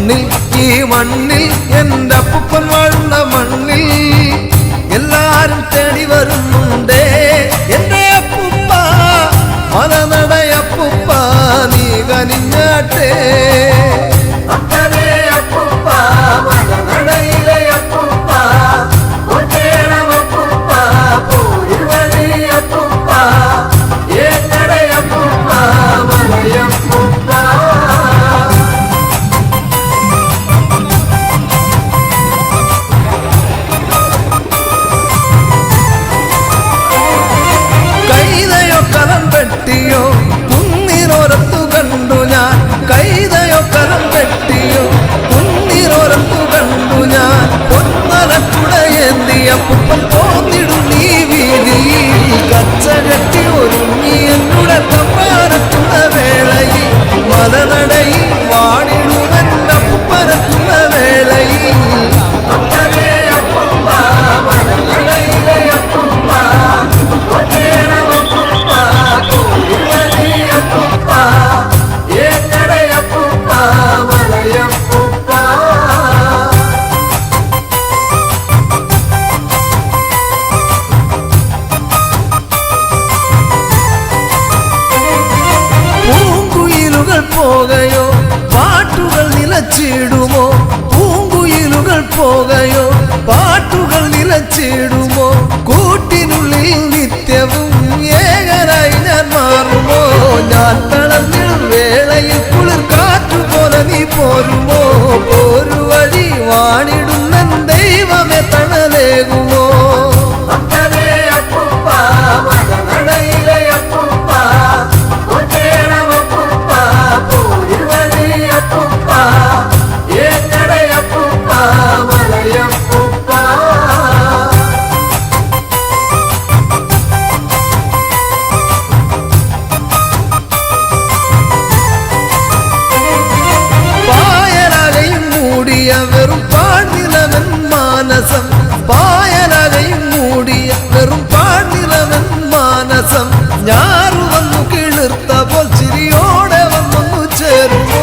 മണ്ണിൽ ഈ മണ്ണിൽ എൻ്റെ അപ്പൂപ്പൻ വാഴുന്ന മണ്ണിൽ എല്ലാരും തേടി വരുന്നുണ്ടേ എൻ്റെ അപ്പൂപ്പ മലനടയപ്പൂപ്പ നീ കനിഞ്ഞാട്ടെ ോ കുന്നിനോരത്തു കണ്ടു ഞാൻ കൈതയോ കരം പെട്ടിയോ കുന്നിനോരത്തു കണ്ടു ഞാൻ പൊന്നലക്കുടയേന്തിയ അപ്പൂപ്പൻ പോന്നിടും നീ വീതിയിൽ കച്ചകെട്ടി ഒരുങ്ങി എന്നുടെ തമ്പാനെത്തുന്ന വേളയിൽ മലനടയിൽ വാണിടുമെന്ന അപ്പൂപ്പനെത്തുന്ന വേളയിൽ പോകയോ പാട്ടുകൾ നിലച്ചിടുമോ പൂങ്കുയിലുകൾ പോകയോ പാട്ടുകൾ നിലച്ചിടുമോ കൂട്ടിനുള്ളിൽ നിത്യവും ഏകനായി ഞാൻ മാറുമോ ഞാൻ തളർന്നിൽ വേളയിൽ കുളിർ കാറ്റുപോലെ നീ പോരുമോ ഒരു വഴി വാണിടുന്ന ദൈവമേ തണലേകുമോ വെറും പാഴ്നിലവൻ മാനസം പായലകയും മൂടിയ വെറും പാഴ്നിലവൻ മാനസം ഞാറു വന്നു കിളിർത്ത പോൽ ചിരിയോടെ വന്നു ചേരുമോ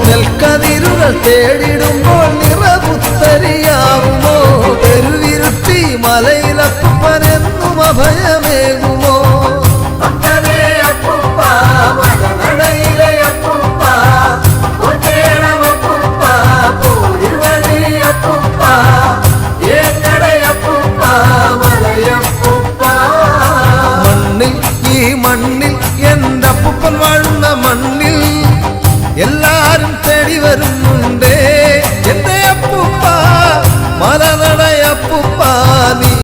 നെൽക്കതിരുകൾ തേടിടുമ്പോൾ നിറപുത്തരിയാവുമോ പെരുവിരുട്ടി മലയിലപ്പനെന്നും അഭയമേകുമോ മണ്ണിൽ എൻ്റെ അപ്പൂപ്പൻ വാഴുന്ന മണ്ണിൽ എല്ലാരും തേടി വരുന്നുണ്ടേ എൻ്റെ അപ്പൂപ്പ മലനടയപ്പൂപ്പ നീ